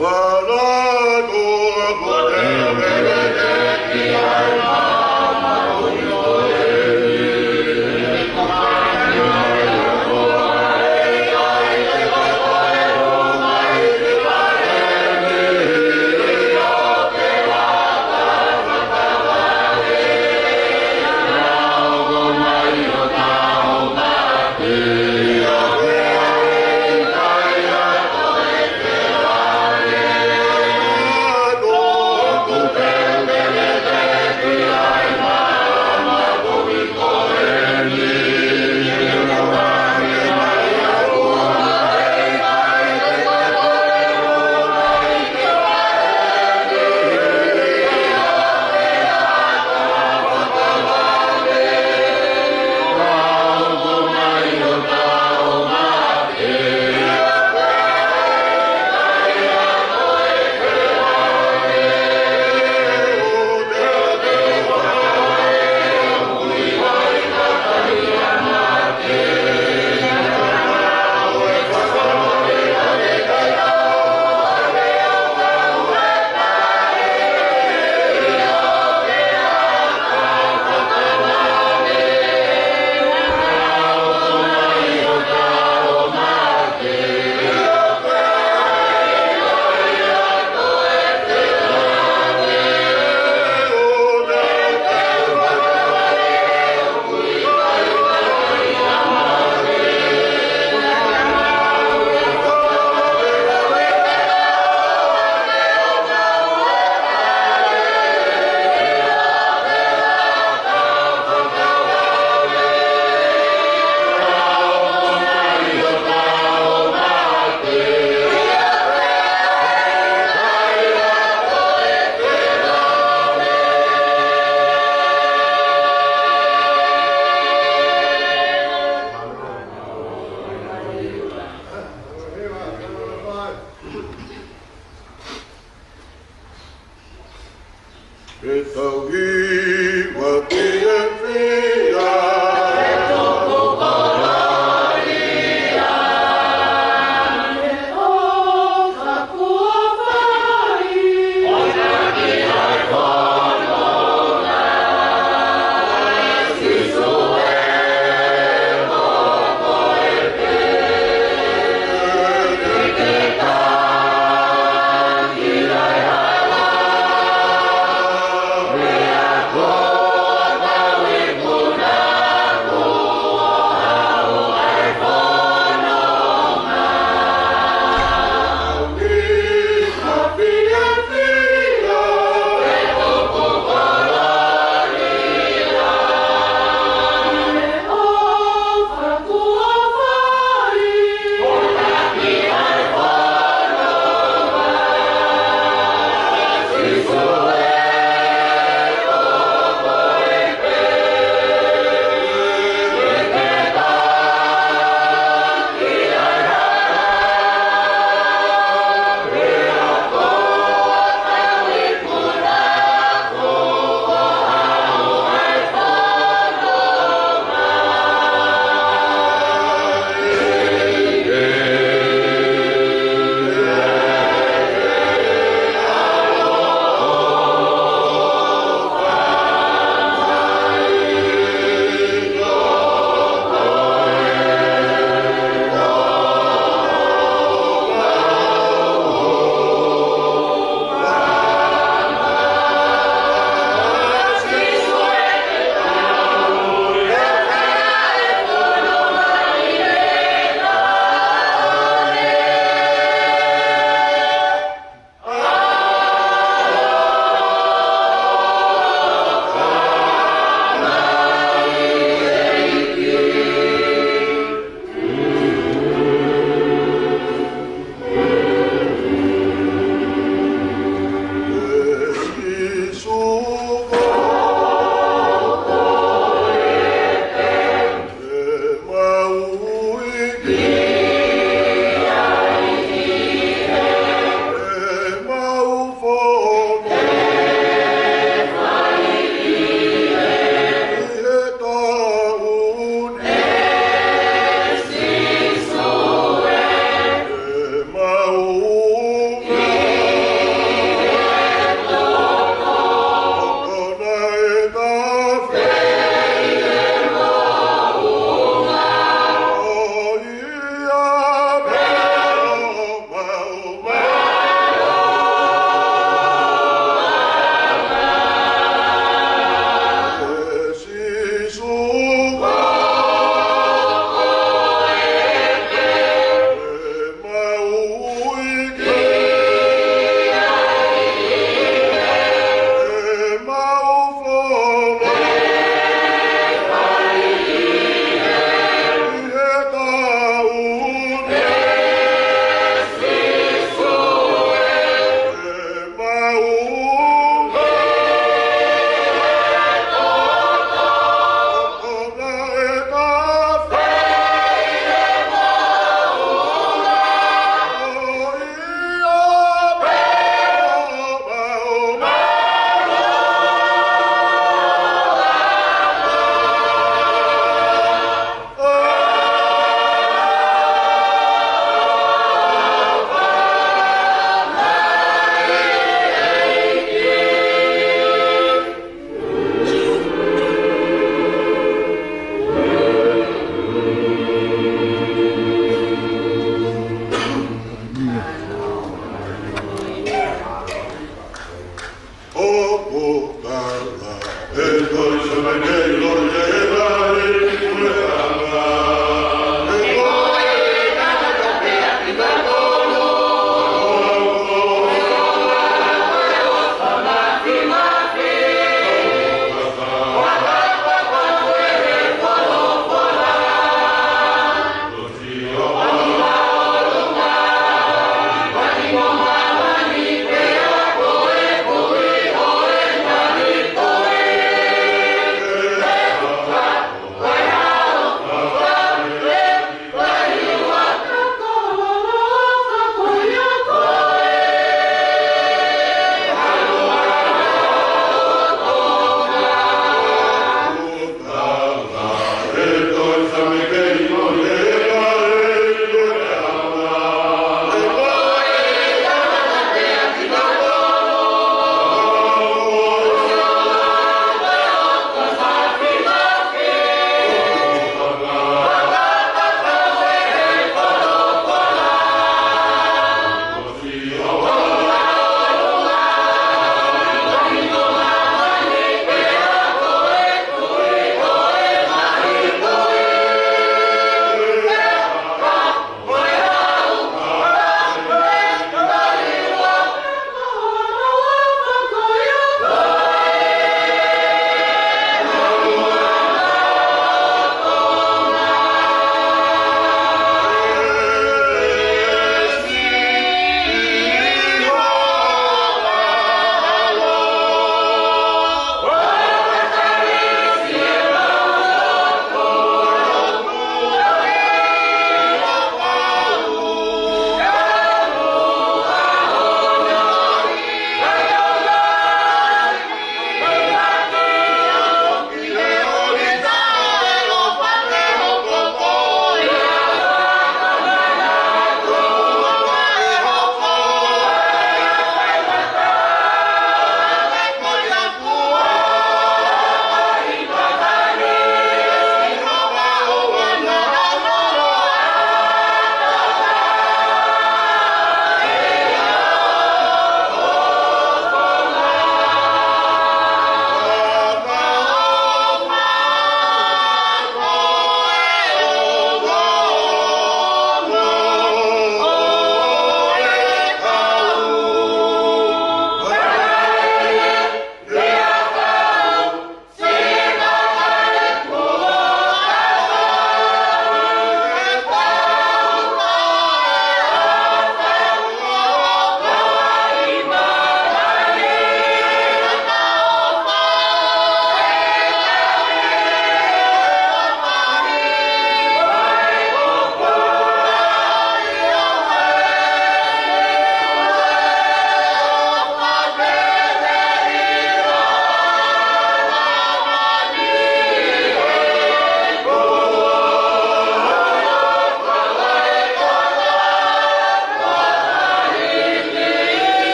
Tonga'onevai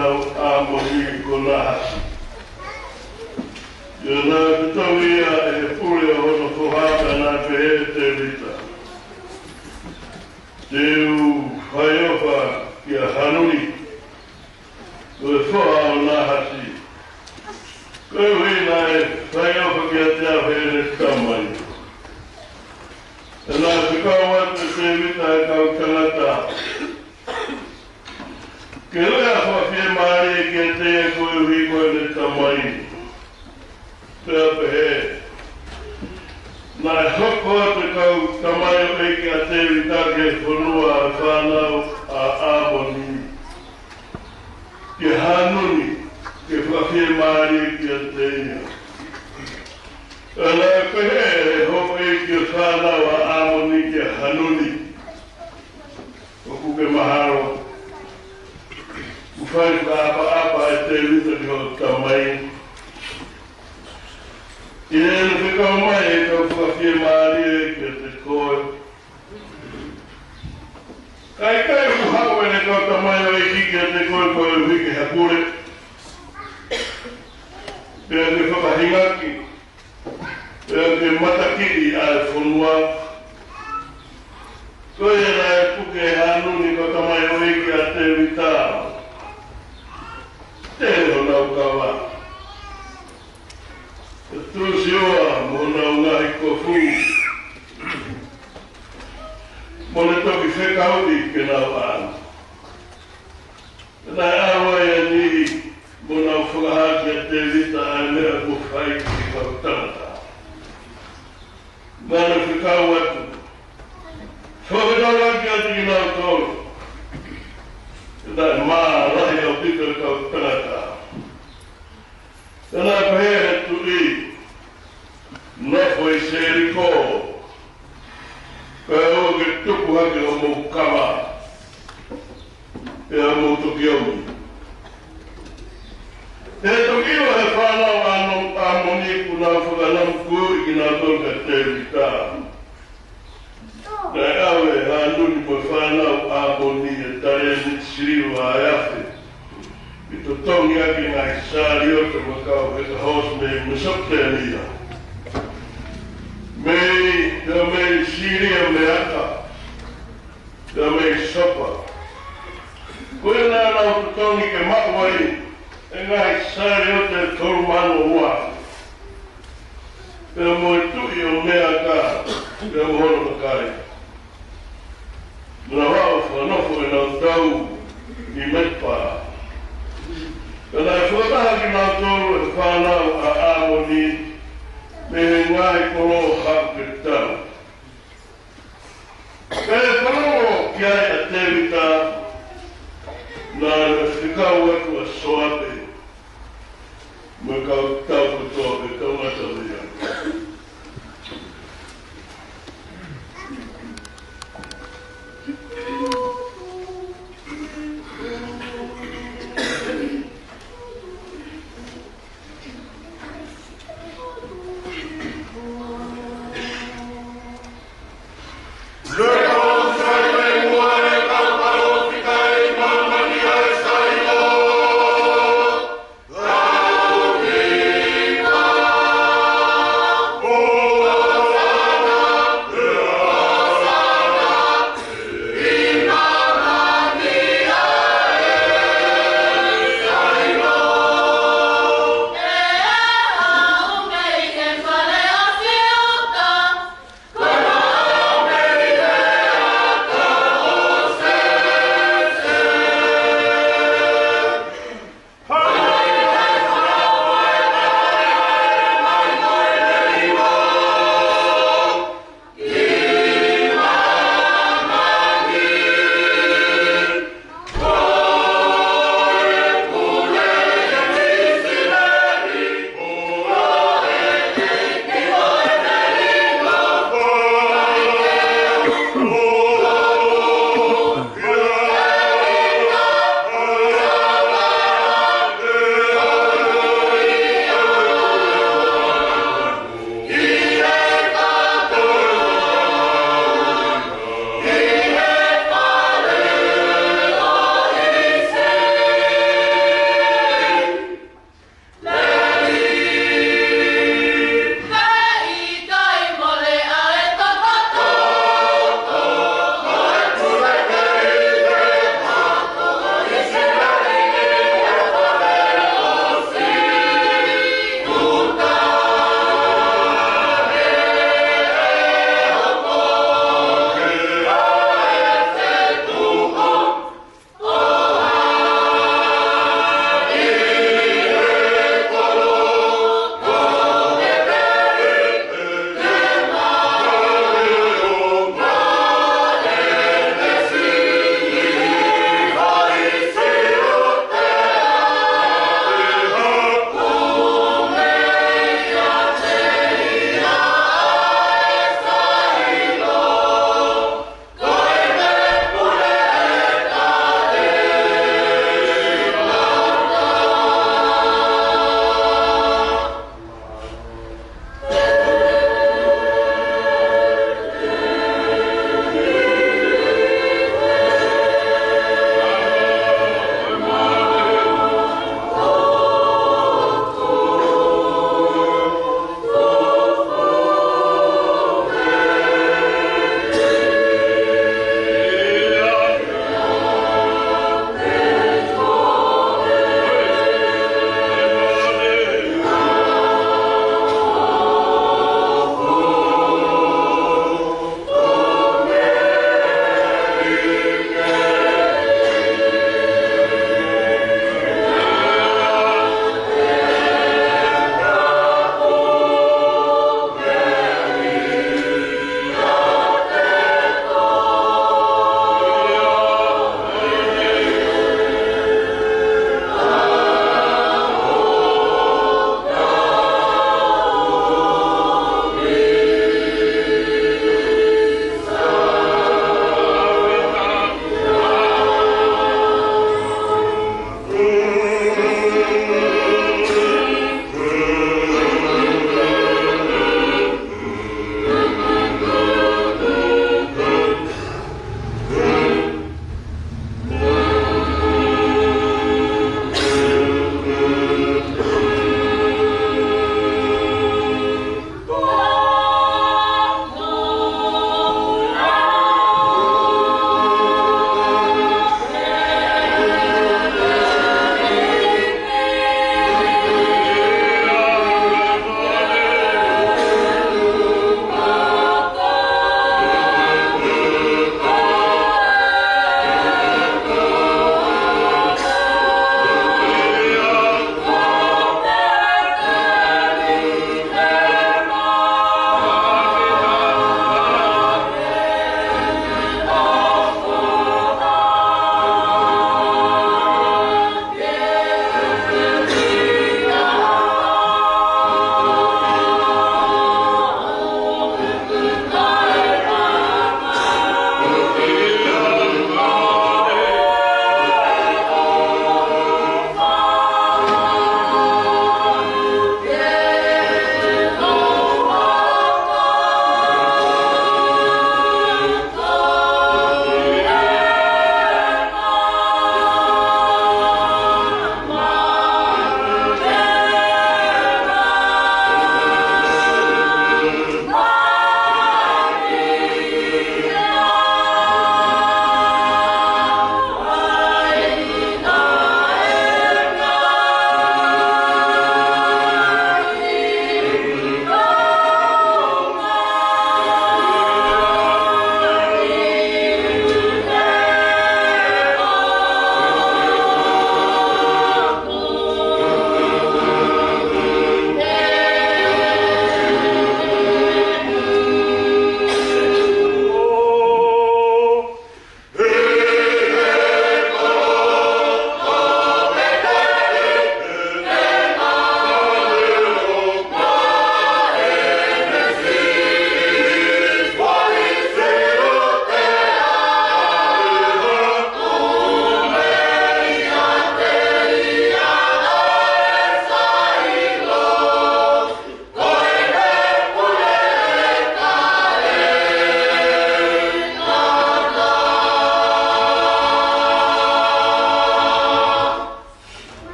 whanau āmoni ko nā hasi. Ia nā tutau ia e Pule o hono whohaka nā pehe te rita. Te u whaiofa kia hanui, ko e whoha o nā hasi. Ko e hui nā e whaiofa kia te awhere ne tamai. E nā whikau atu te rita e kau tangata. Ke rea whawhia maari e kia te e koe hui koe ne tamai. Pea pehe. Nā e hoko atu kau tamai o eke a te rita ke whanua a whanau a āmoni. Ke hanuni, ke whawhia maari e kia te ia. E nā e pehe e hoko eke a whanau a āmoni ke hanuni. Oku ke maharo. Ufai apa e te rita ki ho tamai. I enu whikau mai e kau whakawhia maari e kia te koe. Kai uhau e ne kau tamai o eki kia te koe koe wiki hapure. Pea te whakahingaki. Pea te matakiri a e whanua. Koe e nā e puke e hanuni kau tamai o eki a te ritao. Te ho nau kawa. E tūsi oa mo nau ngahi kofu. Mo ne toki whekauri ke nau anu. E nai awa e ni mo nau whakahaki a te rita a mea mo whai ki kau tangata. Nana whekau atu. Whakatawaki atu ki nau tolu. E nai mā rahi au pika kau tangata. Tēnā pehe he tui, nofo i se riko, kai o ke tuku hake o mou kama, e a mou toki auni. Te toki o he whanau āmoni ku nā whakanam kui ki nā toka te rita. Nei awe hānuni mo whanau āmoni e tare ni siriu a eawhi. I to tongi aki ngai sāri o te makau e ka hos me musopte ania. Mei siria me aka. Te mei sopa. Koe nā nau to tongi ke makwai e ngai sāri o te toru mano ua. Te moe tui o me aka te mohono makai. Muna wao whanofo e nau tau i metpa. Pēnā e whakataha ki nā tōru e whānau a āmoni me he ngai koro hake tau. Pēne whanau ki ai a te rita nā e whikau atu a soape me kau tau kutoa pe taumata ria. Go!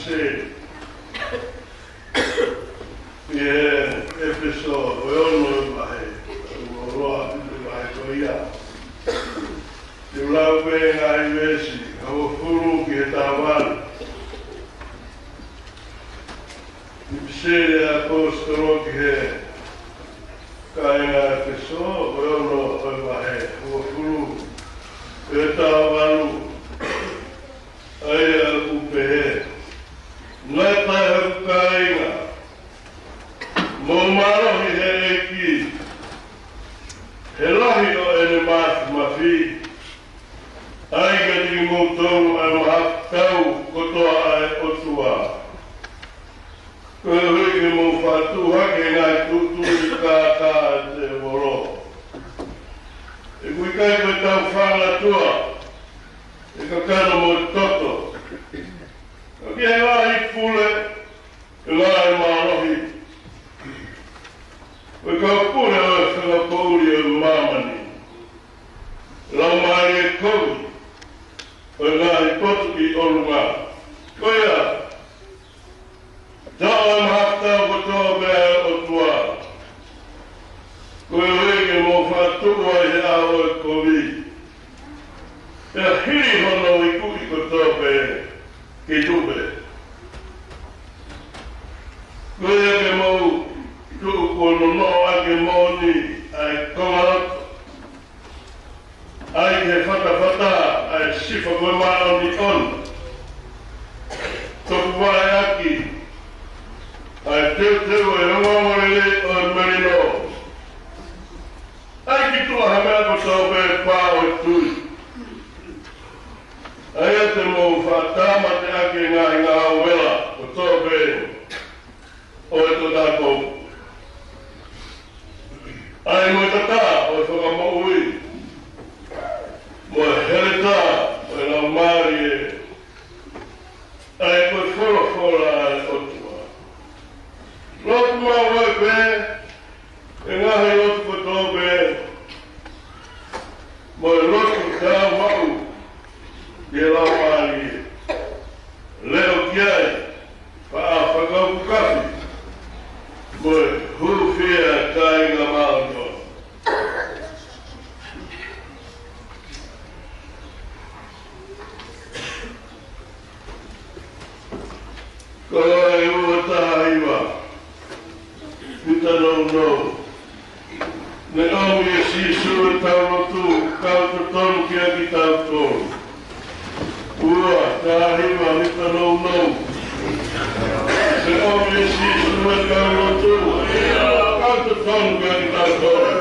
se. Episode, Vahe. Roa, Vahefonua. Te lau penga I vesi, Vahefonua ki he tāwani. Sere apostolo ki he kainga episode, Vahe. Vahefonua. E tāwani. Aia upehe. Nai tai hau kainga. Mō marohi he eki. He lahi o ene mātu mawhi. Ai gati mō tōru ai mahakau kotoa ai otua. Koe hui ke mō whātu hake ngai tutu I kātā te woro. E kui kai koe tau whanga tua. E ka kano mō toto. Ka kia lahi Pule. E lahi marohi. Koe ka pure o e whakapouri o mamani. Lau mai e kou. O e ngahi potu ki orunga. Koe a. Tau e mahatau kotoa mea o tua. Koe wege mō whātua he aho e kovi. E hiri hono I kui kotoa mea ki tupe. Koe ake mō tu'ukono no ake moni ai kongaroto. Ai ke fakafeta ai sifa koe mao ni on. Toku wai aki. Ai teu e rongawarele o merino. Ai ki tua hamea ko taupe pāo e tui. Ai ate mō whātama te ake ngā wela ko taupe o e to tākou. Ai mo tata o whakamoui. Mo hereta o e lau maari e. Ai koe whora ai otua. Lotu mau wai pe, e ngahi lotu koto pe. Mo e lotu tau mau, i e lau maari e. Leo kiai, whakau kafi. Mo e hurufia tainga maungo. Koe e ua taha iwa. Pita no. Ne omi e sisu e tau rotu, kau te tonu ki aki tau tonu. Ua taha iwa, pita no. Ne omi e sisu e tau rotu, kau te tonu ki aki tau tonu.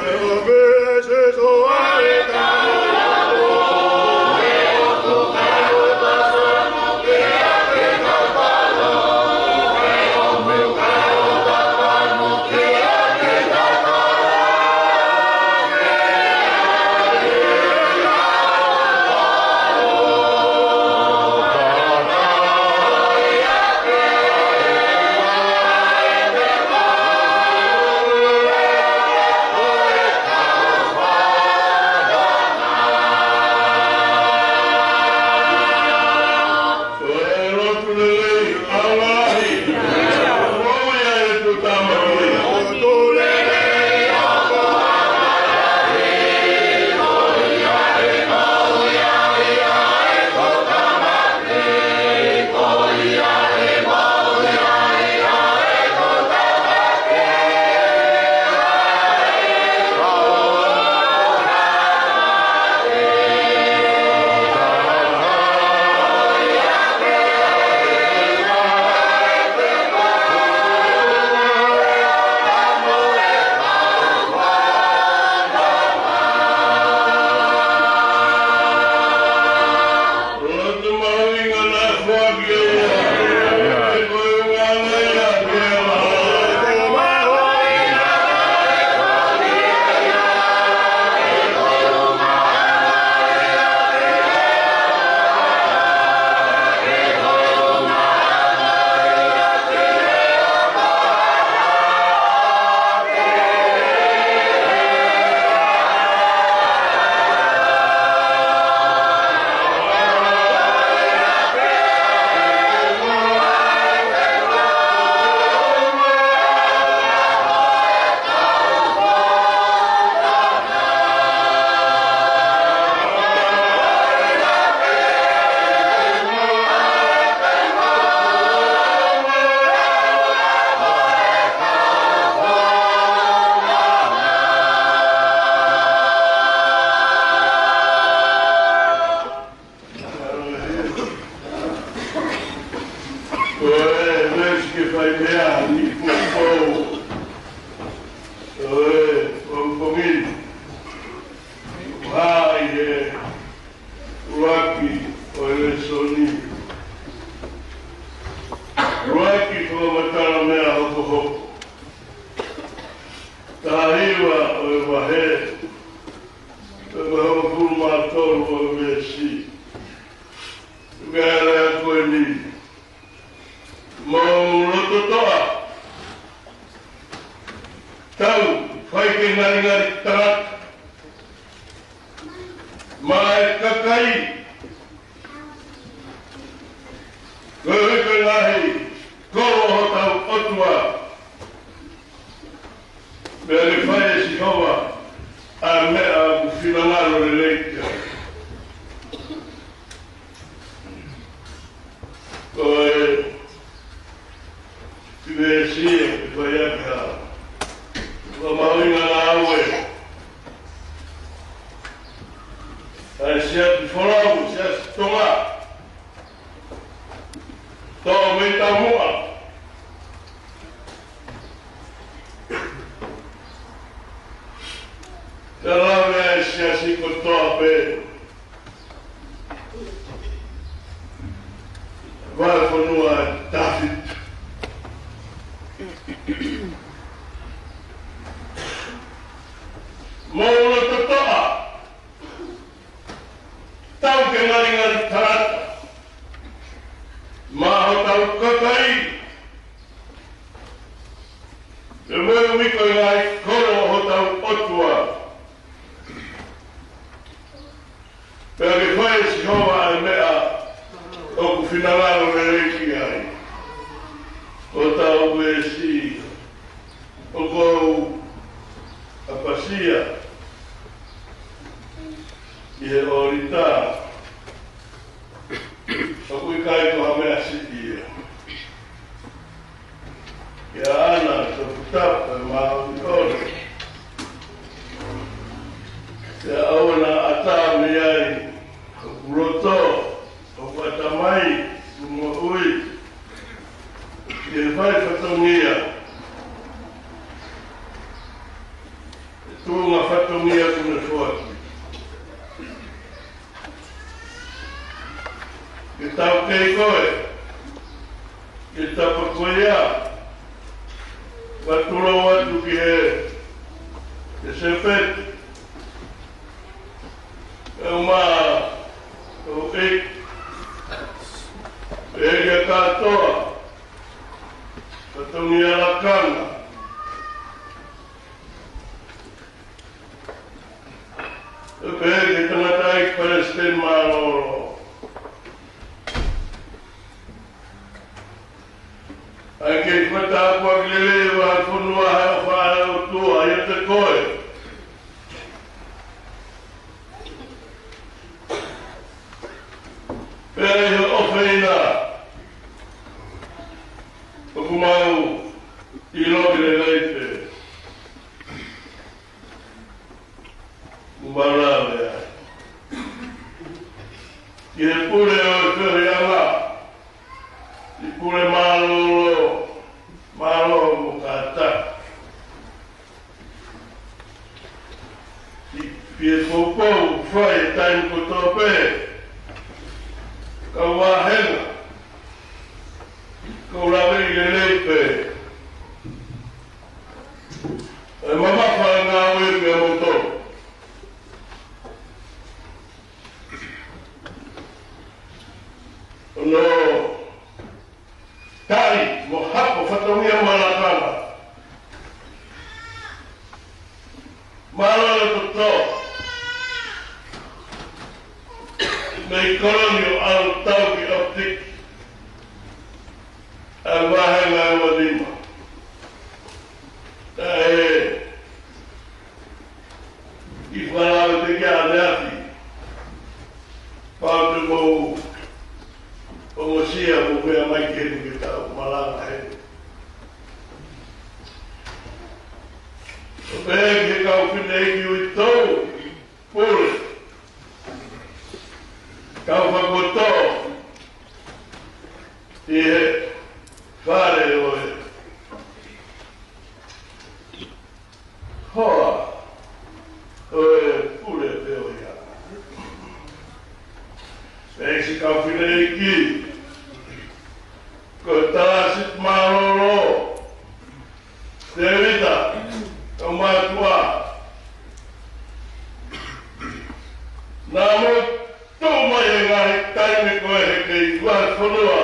Oe, vezi che fai mea, mi fupo. Oe, pomini. Vai, Rocky, oe, soni. Rocky, ko matala mea hoko hoko. Tahiwa, oe, wahe. Oe, hoko matoro, oe, vesi. Gara, koe ni. Mau lototoa. Tau, whai ke ngari tarat. Mai kakai. Koe koe ngahi. Koro ho tau otua. Mea le whai e si hoa. A mea mu whinangaro le leika. Koe. Vesia, que vai a Malanga na aue. Aí se é de fora, se é de tomar. Toma e tá moa. Ela vai se assim com o top. Vahefonua, David. Mau totoa. Tau ke ngari tarata. Maho tau kakai. E meu miko ngai koro ho tau otua. Pea ke whae si hoa e mea o ku whinangaro re reiki ai. O tau e si o kou a pasia i he orita o kui kai ko ha mea siti e ia ana so kutapa e maha ukore ia auna ata me ai o kuroto o kuatamai umo ui i he whai whatongia tunga whatongia kune whaki. Ke tau kei koe, ke tapa koe ia, waturo watu ki he Sapate, e uma, o ek, e kia katoa, whatongia lakanga, e ke tangata i Palestine maroro. Ai ke mata ko glele Vahefonua ha fa o tua ia te koe. Pere he ofeina. O kumau I logi le leipe. Mubalawe ai. Ki he pule o e kere anga. I pule malo mukata. I pie popo fai time ko tope. Ka wahenga. Ko lawe I le leipe. E mama fai ngā ue me moto. No. Tai, mo hapo whatongia malakanga. Malala toto. Nei kolonio au tau ki optik. A wahenga e wadima. I whalawe te kia neati. Pau te mou. O mosia mo mea mai kenu ki tau Malanga he. O pēr ke kau whine ki ui tau, Pule. Kau whakoto. I he Whare oe. Hoa. Oe pule peo ia. Eisi kawhine iki. Ko tāsit maroro. Te vita. O mātua. Nā mo tō mai e ngahi taime koe he kei Vahefonua.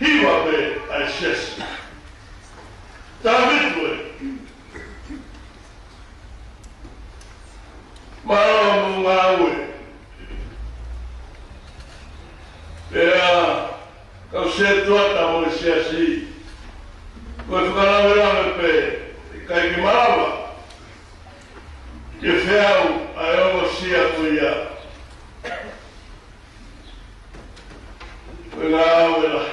Hiwa me ai sesi. Tā vitue. Maro mo ngā ue. Pea, kau se tuata mo i siasi. Koe whakarawe pe, i kai ki marawa. Ke whiau ai ongo sia kuia. Koe ngā aue lai.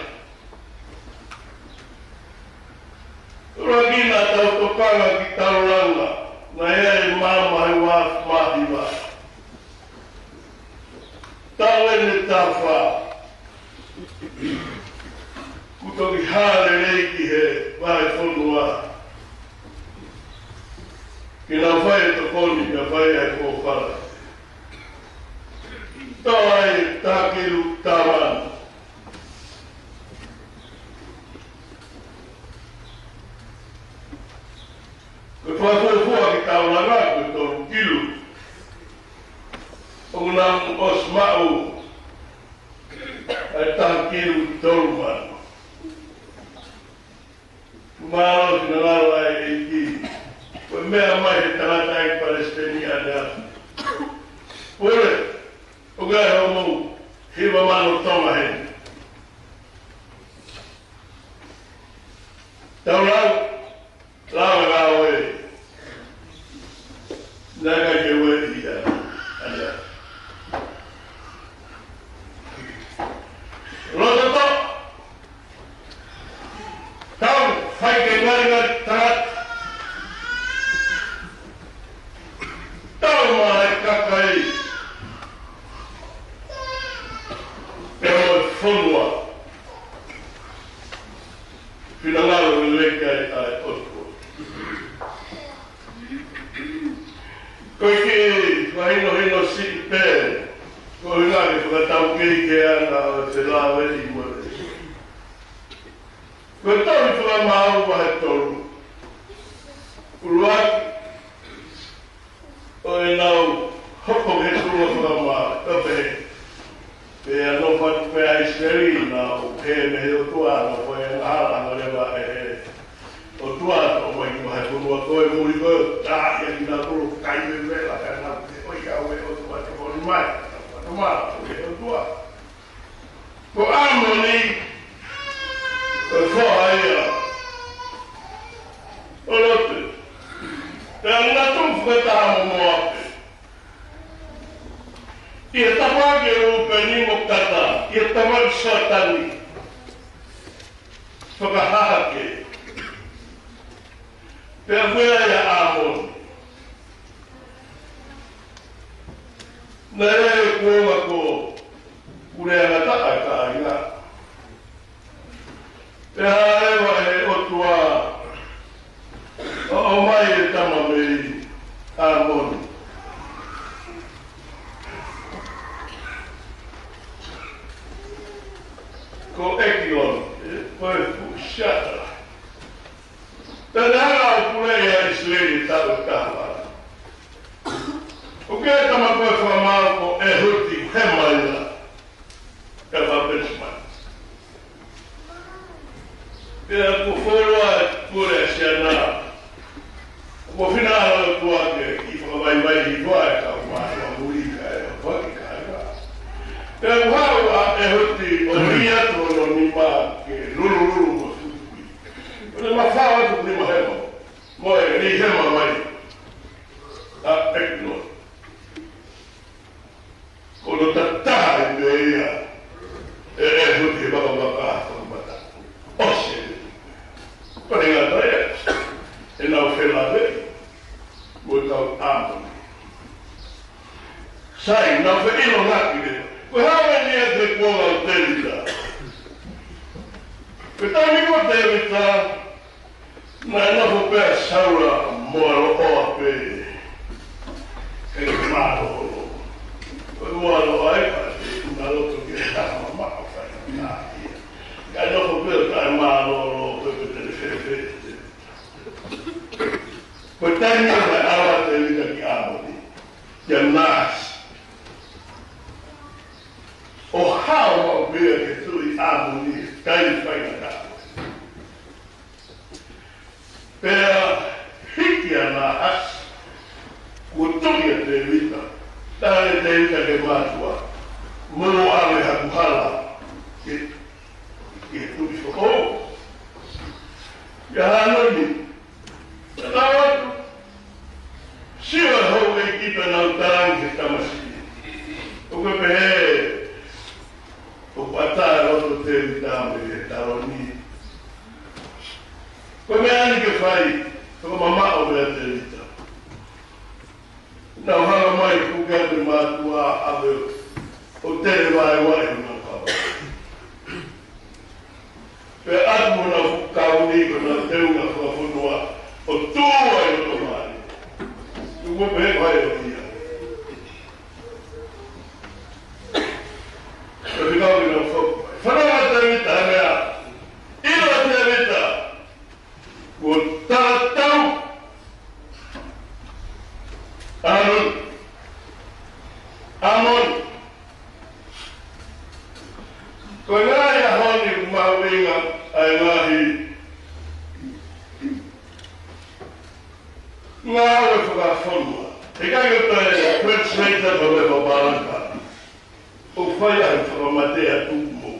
Uragina tau tokanga ki Tauranga, na ea i mama he wāf mahiwa. Tau ene tau whā. Kutoki hāre reiki he Vahefonua. Ki nā whai e tokoni, ka whai ai kō whara. Tau ai tākiru tāmanu. Koe whakōhua ki Tauranga, koe tōru kilu. O ngā os mau, ai tākiru tōru manu. Kumaro ki ngā lai e ki. Koe mea mai he tarata i Palestinian ea. Pule, o gai ho mou, hiwa mano tonga hen. Tauranga, lawa ngā oe. Naka ke oe i a. Rototo, tau, whai ke ngāringa tarat. Tau mai kakai. Te oe whonua. Whinangaro i lekai ai otua. Koe ki wahino si pē. Koe ngāri whakatau kei ke ana o te lāweri mwere. Koe tau i whakamau wahe toru. Uruaki. O e nau hoko he tūra whakamau. Kape. Pe anō whatu pe aiseri nau he me he o tuana. Koe ngāra ngarewa e he. O tuana o mai ki Vahefonua koe muri koe. Tā ia ki nā tūru kai me vela. Kai nā te oika ue o tuana te koni mai. Tomara, o tua. Ko amoni, o whoa ia. O lote. Te anina tū wheta amo mo ape. Ia tapake upe ni mo kata. Ia tamak satani. Whakahake. Te awea ia amoni. Nā ere kuonga ko kureanga taka ka inga. Te haewa e otua o mai e tama mei a moni. Ko ekilon, koe pushata. Te nara o kurea i sledi tau kawa. O que é que uma coisa formal com é ruti remala que vai pensar que o foro é por esse na o final do ano que vai igual a uma música é vodka é ruti o dia todo no nima que lulu uma fala do nima remo moe ni remo vai a pecno. Quando tá tarde aí, é o que vai babar, oxe, para ir atrás, e não fez nada, botar amo. Sai, não foi ele não rápido. O homem Na novo pé saura moro ope. Que malo. Moro ai na outro que a mamá faz na. Ga novo pé tá malo pe telefone. Potanya na awa telefone que amo. Ya nas. O how be que tu amo ni cai fai na. Pea hikia na as kutukia te vita tare te vita ke matua mo ave hakuhala ke tuki foko ya hanoni ta watu sio ho e kita na utangi tamasi o ke pe o pata o te vita me taroni. Come anni che fai? Come mamma o me te vita. Não há mais o que é de matua a ver. O tele vai não acaba. Pe atmo na kauni na teu na Vahefonua. O tu vai no tomar. Tu vou ver vai o dia. Eu fico no foco. Fala a vita, né? E a vita. O tatão Amon Konaya honi mawinga ailahi Ngawe Fakafeta'i Ika yote translator kwa Malanga Ufaya informatea tumo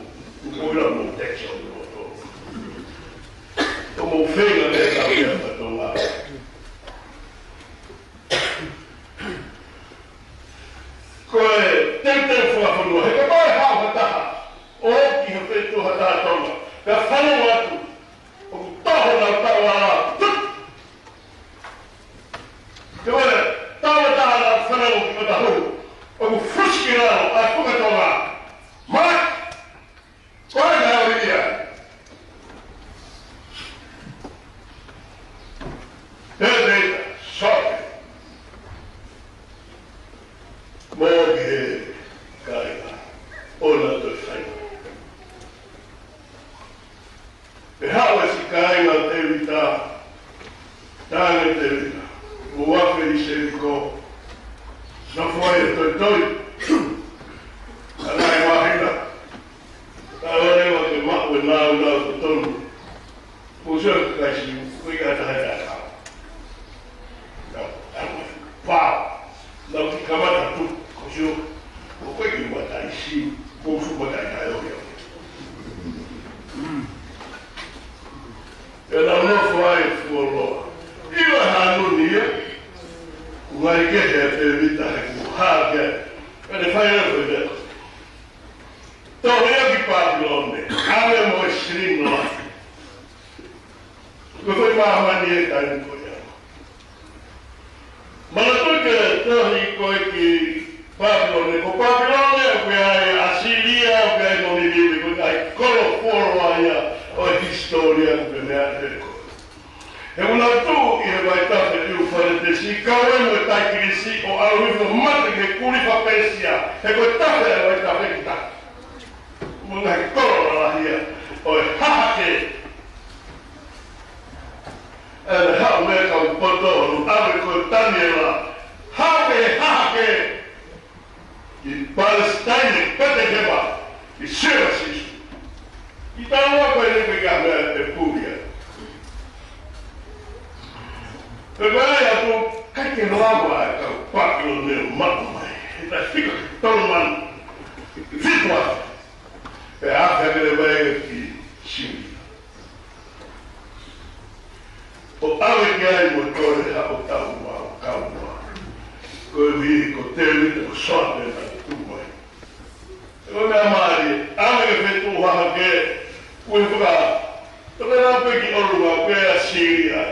Ukula protection Como feio né sabia para tomar. Coi tem Vahefonua, que vai rápido o que feito hata toma. Que fala watu. O torro na tawa. Que olha, tawa da fala o que da rua. O fuskirão, a fuga toma. Mas qual é a ideia? Deita, sobe. Morre, cai. Olha do céu. Errava se cai na tevita. Tá na tevita. O aferi se ficou. Não foi doido. Ela imagina. Ela leva que mato na todo. O senhor que cai foi atrás. Pau, não fica mais tudo, cogiu, o que ele botar em si, o que botar em caio. Ela não vai falou, e a harmonia, vai que evitar o haga, ele faz a coisa. Então eu que Babilônia, a minha mostrina lá, que foi uma harmonia que Malatuke tohi koiki Babilônia, o Babilônia que é a Síria, que é no Nínive, que é coloforma a história que é Eu não tu e vai estar pedindo para desse cauê no tá crisi ou ao vivo mata que curi para pensia. É que tá vai estar feita. Uma coroa lá here. Oi, haha. And how make a bottle, Africa, Daniela, Hake, in Palestine, Peteheba, the services. You don't know where they began the Pule. The guy who can't lava a popular name, Matumai, it's a figure, Tolman, Vitwa, the African way of the Sione. O ave que ai motor ha o calma. Ko vi ko tele o sorte na tua. Eu me amari, ave que feito ha que o fuga. Toda na pegue o lugar que é a Síria.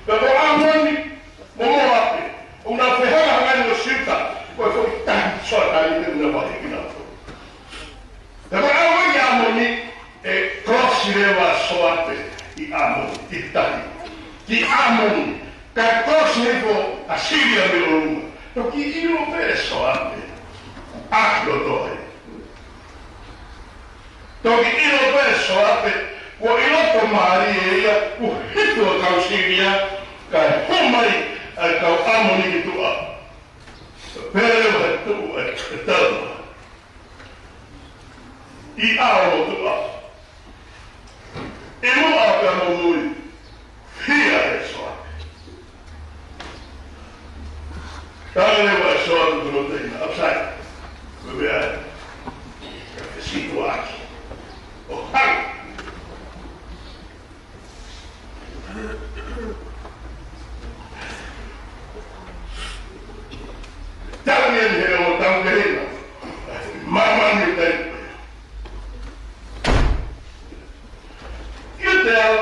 Pero amoni, momoape, una ferrara ganho sita, foi tão só ali na barriga. Pero amoni e cross leva sorte. I amoni, I tahi. Ki amoni, ka kosnefo a Siria me oruma. No ki ilo peso ate. Aklo toe. Toki ilo peso ate. Ko ilo to mari e ia. Ko hito a kau Siria. Ka homai a kau amoni ki tua. Pere wa tua e tau. I ao tua. E mua ka mamui. Fia e soa. Tanga'onevai soa tu no teina. Upside. Bebea. Cafecito aqui. O hang. Tanga'onevai he o tanga'onevai. Mamani teina. You tell.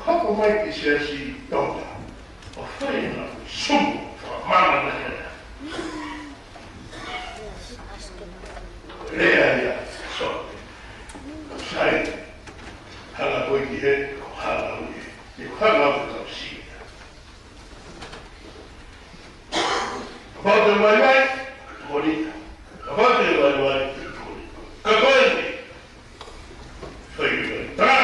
Hapa mai ki se si tonga. O whaina sumu mama na hea. Rea ia so. Sai. Hanga koi ki he, ko hanga ui. I hanga ui kau sia. Kapate mai mai, morita. Kapate mai mai, morita. Kakoini. Whaini mai. Tara.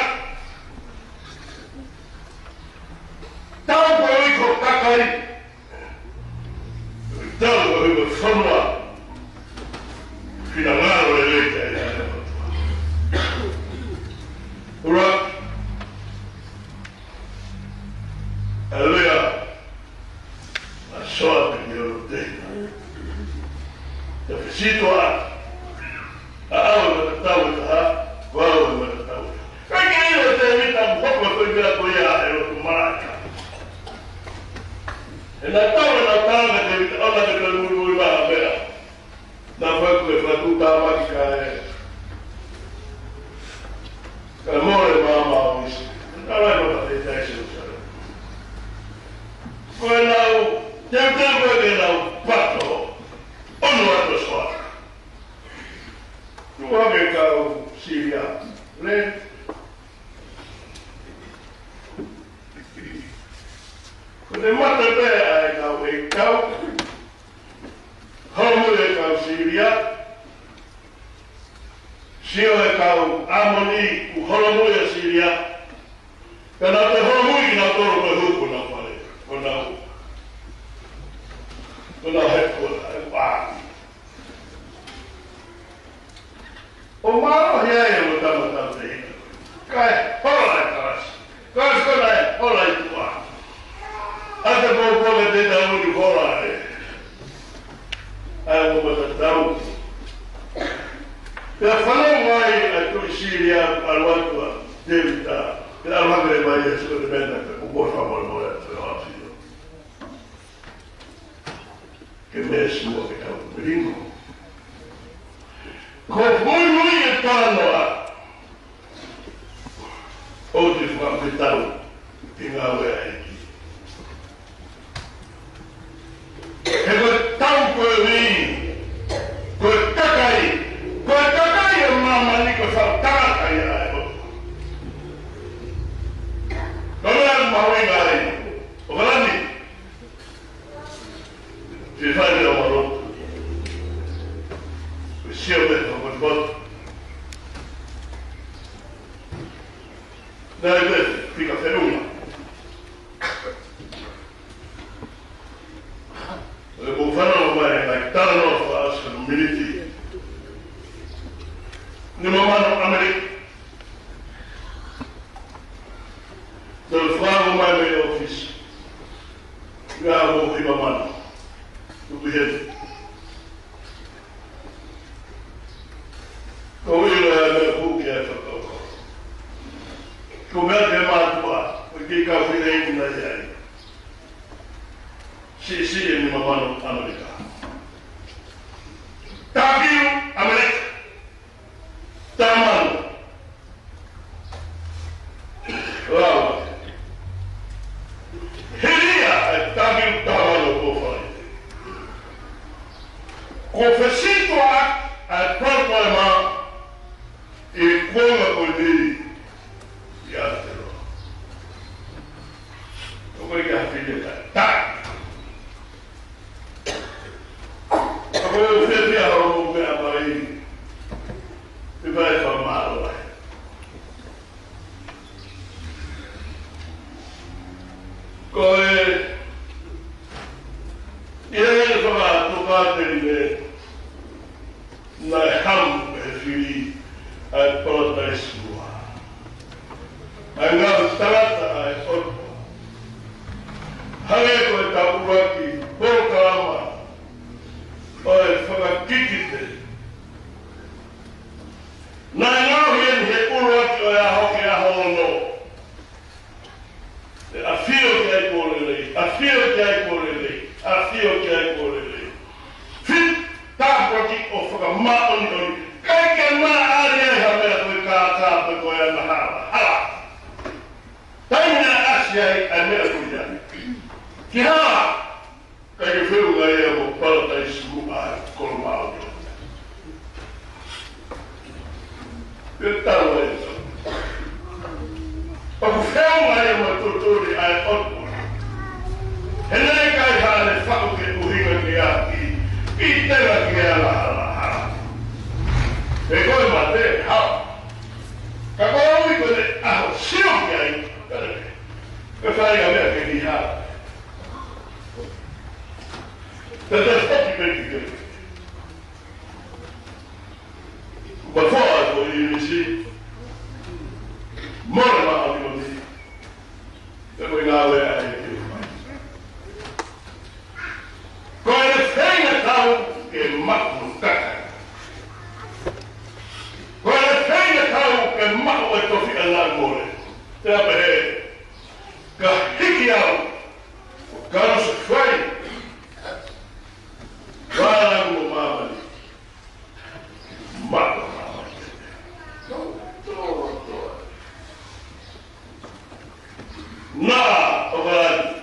Tau ko i ko kakai. Tau ko i ko whanua. Whina ngaro e leita e ane matua. Ura. E lea. A soa te ni oro teina. Te whesito a. A awa ma te tau e taha. Wawa ma te tau e. Kai ki ilo te mita mwhoko koi mea koi a e roto maraka. E nā taua nā tāna te mita ona te kanurui maha mea. Nā whaku e whatu tā maki ka e. Ka more māma o isi. Nā rai mata te tai Selusalema. Koe nāu, teu koe ke nāu pato. Onu ato soa. Nua me kau Siria. Le. Ko te mata pēa e kau e kau. Homu e kau Siria. Sio e kau amoni ku holomu e Siria. Ka nā te holomu i nā toro koe huku nā whare. Ko nā hu. Ko nā hekua e wāki. O maro hea e o tamatau te hina. Kai hola e karasi. Kai skona e hola i tua. Ata pōpōle te tau ni hola e. Ai o mata tau. Pea whanau mai a tui Siria aluatua te vita. Te alhangre mai e siko te mena ka kumosa mo e te hāsio. Ke me sua ke kau merino. Ko mui e tānoa. O te whakapetau i ngā wea eki. E koe tau koe wii. Koe kakai. Koe kakai e mamani koe whau tākai a e o. Koe mea mahui ngā reina. O kalani. Te whaere o marotu. Koe Sione o koe botu. Nā e te Fakafeta'i. Le ko whanau mai nai tāno whaasa no miniti. Ni mamano Amerika. Nā whanau mai mai office. Ngā mo i mamano. Upi hetu. Ko ilo e mea huki e whakau. Ko mea te mātua. Ko ki ka whine i nai ai. Si e ni mamano Amerika. Tākiu Amerika. Tāmano. Rawa. Heria e tākiu tāmano ko whaite. Sapate nai hamu e whiri ai Palatai Sua. Ai ngā tarata ai oto. Hane koe tapuaki, pōkarama, oe whakakikite. Nai ngau hien he uruaki oe ahoki ahono. A fio ki ai kōrelei, a fio ki ai kōrelei, a fio ki ai kōrelei. Fit tāpaki o whakamāoni oni. Kai ke mā ari ai hamea koe kātāpa koe ana hala. Hala! Taimina asi ai ai mea koe ai. Ki hala! Kai ke whiunga ea mo Palatai Sua ai kolomāoni. Ke tāua e tau. Paku whiunga ea mo tūturi ai otu. He nei kai hane whako ke uhinga ki aki. I tera ki ea la hala hala. E koe ma te hao. Ka koe ui koe te aho sio ki ai. Ka whainga mea ke ni hala. Te te whaki peki ke. Kua whoa ko i nisi. Mora ma au ni moti. Te koe ngā wea ai ki. Koe le whainga tau ke maku kaka. Koe le whainga tau ke maku e tofi a nā kore. Te apa he. Ka hiki au. Ka rusa whai. Wārangu mo māmani. Mako māmani. Tō. Nā, o wārangu.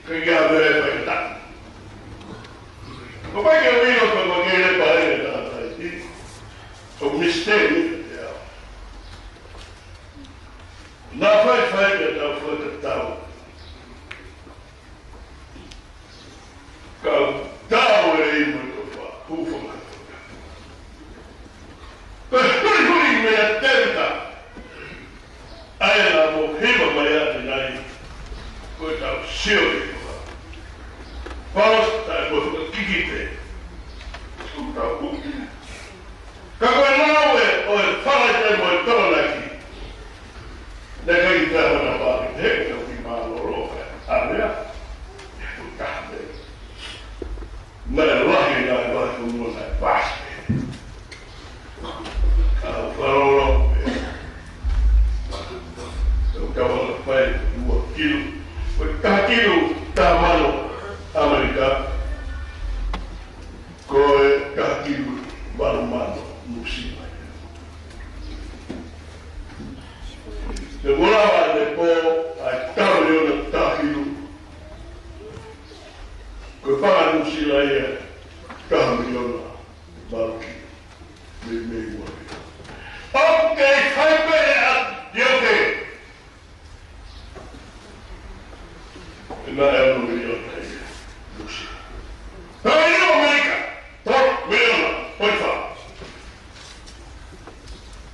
Ka kia mere pai ta. Ko pai ke wino ka magere pai e tātai ti. O misteri te au. Nā whai ke tau whakatau. Ka tau e imu ko wha. Hūwhanga toka. Ka hui mea terita. Aena mo hima mai ate nai. Koe tau siori. Paus tai koe whakakikite. Ka koe naue oe whalaite mo e toronaki. Ne kai te hana wāki te heke ki māloro. Area. Kahte. Nai rahi nai Vahefonua nai Paspe. Wharoro. Ka wala whai ua kilu. Ka kilu tā mano. Amerika, koe kakiru marumano nusima. Te molawa ne po ai tau na tahiru. Koe paa nusila ia kahamiona maruki. Me uari. Okay, whaipe a dioke. Nā e anu i o tei. Hei o Amerika! Top, Milana, poifa!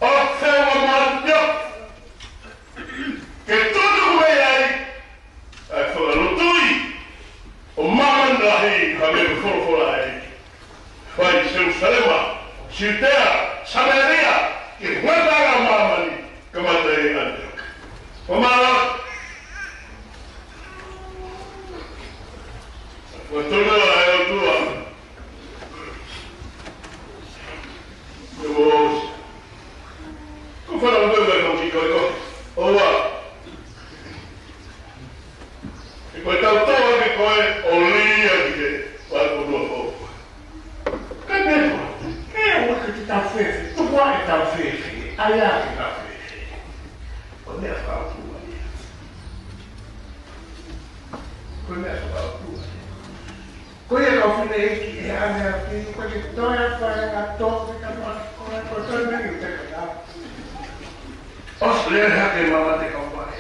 O whewa maranio! Ke tutu mei ai! Ai whakarotui! O mamandahi ha me whorofora ai! Whai Selusalema, Siutea, Samaria, ke huatara mamani, kamatai Antioch. Whamara! Watona ai o tua. Vamos. Como fala o meu irmão que coi. Oa. E coi tau tau que coi olia que vai por no fogo. Cadê? É o que tá feio. Tu vai tá feio. Aí que tá feio. Onde é a tua? Onde é a tua? Koe ka whine eki e ane a whine, koe ke toia whae a tōke ka maki koe, koe toi meni u te ka. Os lea hake mama te ka whae.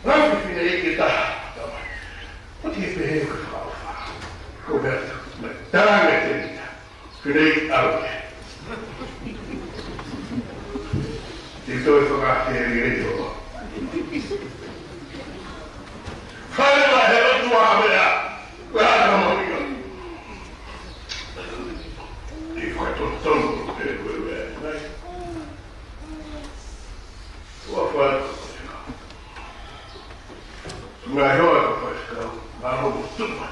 Rauki whine eki taha. O te pehe u ka whauwha. Ko berta, me tānga te nita. Whine eki auke. Te toi whakake e rei o. Whae la he rotu a mea. Tuma.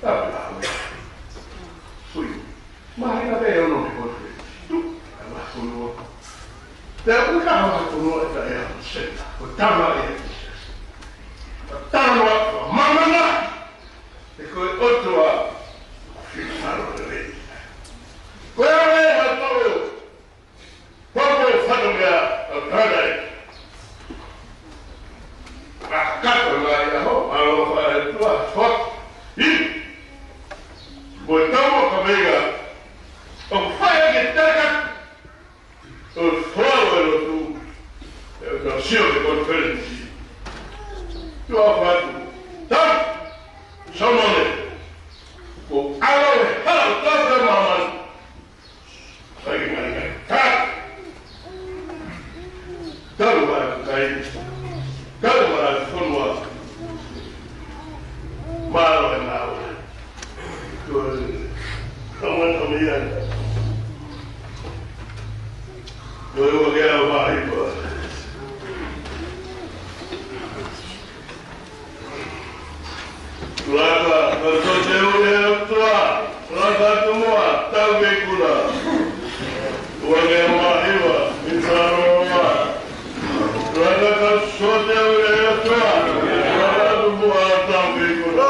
Tapawe. Sui. Mahina veo no me corre. Tu. Vahefonua. Te uka Vahefonua eta ea seta. Ko tama ea. Tama mamana. E koe otua. Fitaro de rei. Koe ame hatoro. Koe whakamea a kādai. A kata mai aho. Alo whae tua. Whak. I. Koe tamo ka meiga. O whaia ke taka. O whaua no tu. E o ka Sione conference. Tua whatu. Tam. Saumane. Ko alo e hala tata maman. Sagi mai kai. Ka. Karu mai kai. Karu mai fonua. Maro e nao. Ko kaman amiana. Ko e o gea mai pa. Laka, kato te ue atua. Laka tumua, tau veikuna. Uange mahiwa, insaroa. Laka kato te ue atua. Laka tumua, tau veikuna.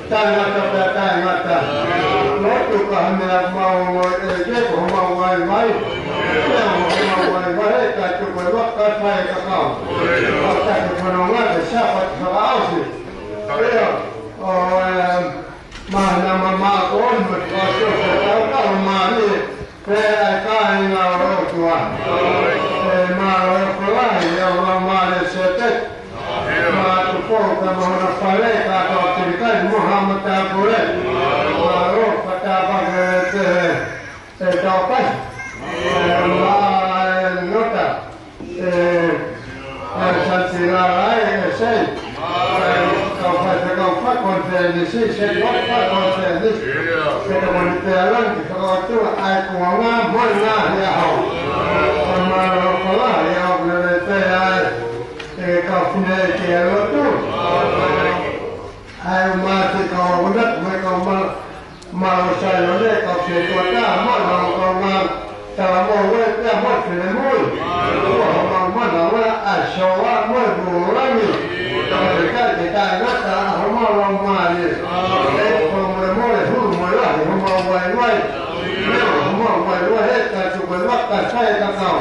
Täällä cái của màu ngoài váy màu ngoài váy cả chục người bắt cả thay cả cầu cả chục người nó để sao phải áo gì mà nằm mà con một con số cái mà đi về cái nào đó chùa mà có lại nhiều mà để sẽ tết mà tụi con cái mà nó phải lấy cả đó thì cái Muhammad ta Pule mà rồi phải ta bằng cái tàu bay mà nó ta sản sinh ra cái xây tàu phải phát con xe đi xây phát con xe đi cái đó mình tiền lắm thì có chỗ ai cũng ngang mỗi ngang nhà họ mà có lại họ người ta ai cà phê kia nó tu ai mà thì có đất mới có mà sai nó để cà phê của ta mà nó có mà ta mua cái ta mất cái mũi mà nó ai xấu á mới bù lắm nhỉ cái ta nó ta không mà lòng mà gì không mà mua để hút mà lại không mà quay quay không mà quay hết cả chụp cái mắt cả sai cả cầu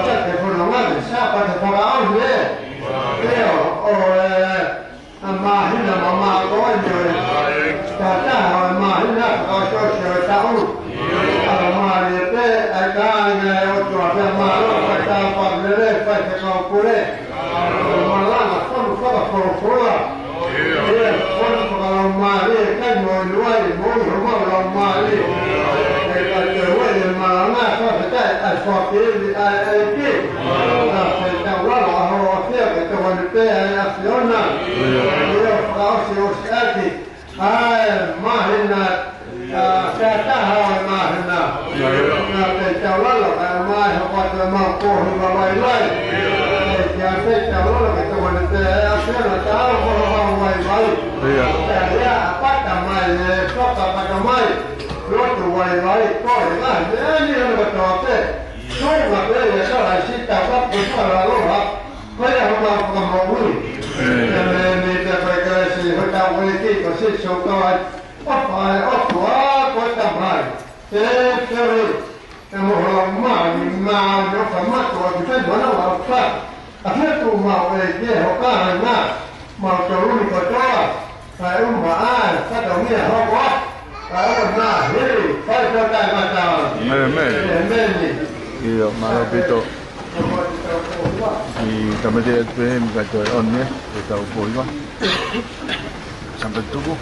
chắc cái phần nó là sao phải thay áo gì đấy mà hiện là mà có nhiều cả ta mà hiện là có cho sửa sao mà để thế ai cả ngày ở chỗ mà nó phải ta phải để phải cái Pule Malanga Fakafeta'i con mà đi cái ngồi nuôi mỗi hôm lòng mà đi cái trời quay mà Malanga Fakafeta'i Fakafeta'i ai kia phải chào lo họ theo cái vấn đề Sione Fakafeta'i ai mà hiện là cái ta hỏi mà hiện là cái chào lo là mà họ có mà cô mà vậy vậy ya sé que ahora lo que te voy a hacer es que ahora por lo menos vai ya apata mai toca para mai lo tu vai coi là ni nó có toque coi mà cái này sao lại xịt ta bắt được là lo hả coi là không có vui nên ta phải cái gì phải ta quay cái có xịt số coi phải quá coi tầm hai thế rồi một lần mà nó phải mất rồi thì phải nó là phải thế tụ màu về kia họ có hàng na màu trâu thì có cho phải mà ai phát động như họ có phải mà na đi phải cho tay mà chào mẹ iyo malo pito y también te ven que on ne está un poco sampai tubuh